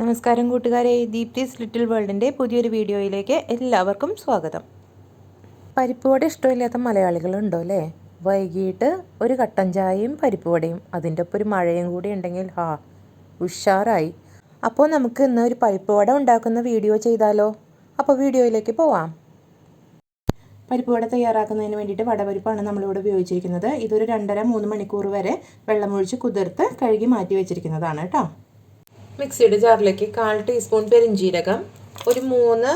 നമസ്കാരം കൂട്ടുകാരെ, ദീപ്തീസ് ലിറ്റിൽ വേൾഡിൻ്റെ പുതിയൊരു വീഡിയോയിലേക്ക് എല്ലാവർക്കും സ്വാഗതം. പരിപ്പ് വട ഇഷ്ടമില്ലാത്ത മലയാളികളുണ്ടോ അല്ലേ? വൈകിട്ട് ഒരു കട്ടൻ ചായയും പരിപ്പ് വടയും അതിൻ്റെ ഒപ്പം ഒരു മഴയും കൂടി ഉണ്ടെങ്കിൽ ഉഷാറായി. അപ്പോൾ നമുക്ക് ഇന്ന് ഒരു പരിപ്പ് വട ഉണ്ടാക്കുന്ന വീഡിയോ ചെയ്താലോ? അപ്പോൾ വീഡിയോയിലേക്ക് പോവാം. പരിപ്പ് വട തയ്യാറാക്കുന്നതിന് വേണ്ടിയിട്ട് വടപരിപ്പാണ് നമ്മളിവിടെ ഉപയോഗിച്ചിരിക്കുന്നത്. ഇതൊരു 2.5-3 മണിക്കൂർ വരെ വെള്ളമൊഴിച്ച് കുതിർത്ത് കഴുകി മാറ്റി വെച്ചിരിക്കുന്നതാണ് കേട്ടോ. മിക്സിയുടെ ജാറിലേക്ക് 1/4 ടീസ്പൂൺ പെരിഞ്ജീരകം, ഒരു 3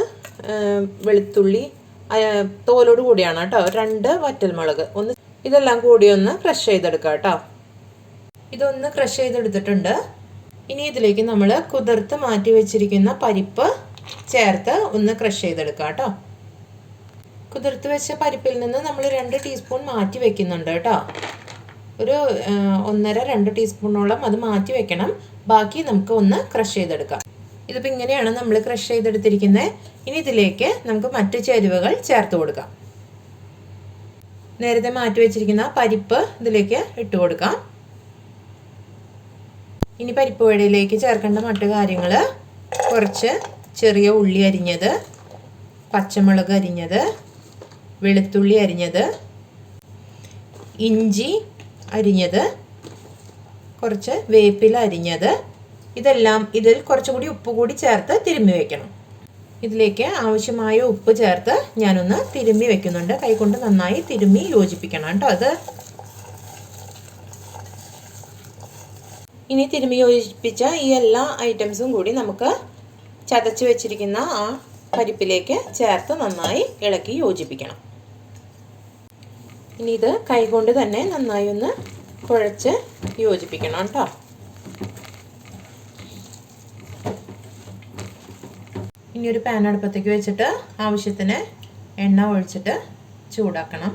വെളുത്തുള്ളി തോലോട് കൂടിയാണ് കേട്ടോ, 2 വറ്റൽമുളക്, ഇതെല്ലാം കൂടി ഒന്ന് ക്രഷ് ചെയ്തെടുക്കാം കേട്ടോ. ഇതൊന്ന് ക്രഷ് ചെയ്തെടുത്തിട്ടുണ്ട്. ഇനി ഇതിലേക്ക് നമ്മൾ കുതിർത്ത് മാറ്റി വെച്ചിരിക്കുന്ന പരിപ്പ് ചേർത്ത് ഒന്ന് ക്രഷ് ചെയ്തെടുക്കാം കേട്ടോ. കുതിർത്ത് വെച്ച പരിപ്പിൽ നിന്ന് നമ്മൾ 2 ടീസ്പൂൺ മാറ്റി വെക്കുന്നുണ്ട് കേട്ടോ. ഒരു 1.5-2 ടീസ്പൂണോളം അത് മാറ്റി വെക്കണം. ബാക്കി നമുക്ക് ഒന്ന് ക്രഷ് ചെയ്തെടുക്കാം. ഇതിപ്പോൾ ഇങ്ങനെയാണ് നമ്മൾ ക്രഷ് ചെയ്തെടുത്തിരിക്കുന്നത്. ഇനി ഇതിലേക്ക് നമുക്ക് മറ്റു ചേരുവകൾ ചേർത്ത് കൊടുക്കാം. നേരത്തെ മാറ്റി വെച്ചിരിക്കുന്ന പരിപ്പ് ഇതിലേക്ക് ഇട്ട് കൊടുക്കാം. ഇനി പരിപ്പ് വടയിലേക്ക് ചേർക്കേണ്ട മറ്റു കാര്യങ്ങൾ: കുറച്ച് ചെറിയ ഉള്ളി അരിഞ്ഞത്, പച്ചമുളക് അരിഞ്ഞത്, വെളുത്തുള്ളി അരിഞ്ഞത്, ഇഞ്ചി അരിഞ്ഞത്, കുറച്ച് വേപ്പില അരിഞ്ഞത്, ഇതെല്ലാം ഇതിൽ കുറച്ചുകൂടി ഉപ്പ് കൂടി ചേർത്ത് തിരുമ്മി വെക്കണം. ഇതിലേക്ക് ആവശ്യമായ ഉപ്പ് ചേർത്ത് ഞാനൊന്ന് തിരുമ്മി വെക്കുന്നുണ്ട്. കൈകൊണ്ട് നന്നായി തിരുമ്മി യോജിപ്പിക്കണം കേട്ടോ. അത് ഇനി തിരുമ്മി യോജിപ്പിച്ച ഈ എല്ലാ ഐറ്റംസും കൂടി നമുക്ക് ചതച്ച് വെച്ചിരിക്കുന്ന ആ പരിപ്പിലേക്ക് ചേർത്ത് നന്നായി ഇളക്കി യോജിപ്പിക്കണം. ഇനി ഇത് കൈകൊണ്ട് തന്നെ നന്നായി ഒന്ന് കുഴച്ച് യോജിപ്പിക്കണം കേട്ടോ. ഇനി ഒരു പാൻ അടുപ്പത്തേക്ക് വെച്ചിട്ട് ആവശ്യത്തിന് എണ്ണ ഒഴിച്ചിട്ട് ചൂടാക്കണം.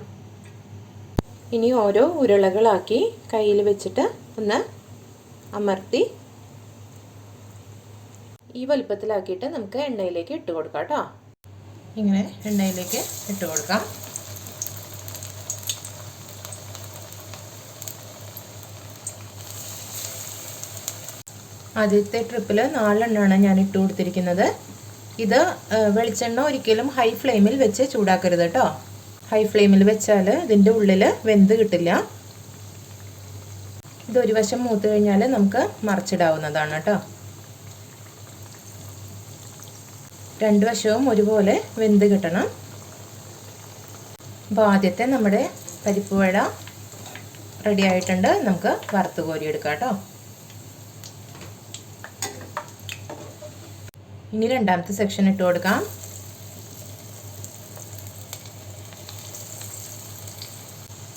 ഇനി ഓരോ ഉരുളകളാക്കി കയ്യിൽ വെച്ചിട്ട് ഒന്ന് അമർത്തി ഈ വലുപ്പത്തിലാക്കിയിട്ട് നമുക്ക് എണ്ണയിലേക്ക് ഇട്ട് കൊടുക്കാം കേട്ടോ. ഇങ്ങനെ എണ്ണയിലേക്ക് ഇട്ട് കൊടുക്കാം. ആദ്യത്തെ ട്രിപ്പിൽ 4 എണ്ണമാണ് ഞാൻ ഇട്ട് കൊടുത്തിരിക്കുന്നത്. ഇത് വെളിച്ചെണ്ണ ഒരിക്കലും ഹൈ ഫ്ലെയിമിൽ വെച്ച് ചൂടാക്കരുത് കേട്ടോ. ഹൈ ഫ്ലെയിമിൽ വെച്ചാൽ ഇതിൻ്റെ ഉള്ളിൽ വെന്ത് കിട്ടില്ല. ഇതൊരു വശം മൂത്ത് കഴിഞ്ഞാൽ നമുക്ക് മറിച്ചിടാവുന്നതാണ് കേട്ടോ. 2 വശവും ഒരുപോലെ വെന്ത് കിട്ടണം. അപ്പോൾ ആദ്യത്തെ നമ്മുടെ പരിപ്പ് വട റെഡി ആയിട്ടുണ്ട്. നമുക്ക് വറുത്ത് കോരിയെടുക്കാം കേട്ടോ. ഇനി രണ്ടാമത്തെ സെക്ഷൻ ഇട്ട് കൊടുക്കാം.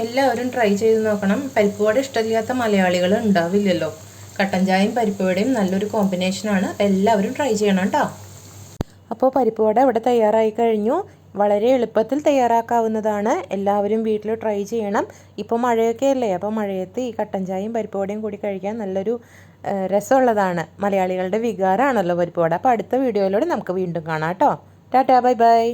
എല്ലാവരും ട്രൈ ചെയ്ത് നോക്കണം. പരിപ്പ് വട ഇഷ്ടമില്ലാത്ത മലയാളികൾ ഉണ്ടാവില്ലല്ലോ. കട്ടൻ ചായയും പരിപ്പ് വടയും നല്ലൊരു കോമ്പിനേഷനാണ്. അപ്പോൾ എല്ലാവരും ട്രൈ ചെയ്യണം കേട്ടോ. അപ്പോൾ പരിപ്പ് വട ഇവിടെ തയ്യാറായി കഴിഞ്ഞു. വളരെ എളുപ്പത്തിൽ തയ്യാറാക്കാവുന്നതാണ്. എല്ലാവരും വീട്ടിൽ ട്രൈ ചെയ്യണം. ഇപ്പോൾ മഴയൊക്കെ അല്ലേ, അപ്പോൾ മഴയത്ത് ഈ കട്ടൻ ചായയും പരിപ്പ് വടയും കൂടി കഴിക്കാൻ നല്ലൊരു രസമുള്ളതാണ്. മലയാളികളുടെ വികാരമാണല്ലോ പരിപ്പ് വട. അപ്പോൾ അടുത്ത വീഡിയോയിലൂടെ നമുക്ക് വീണ്ടും കാണാം കേട്ടോ. Tata, bye bye.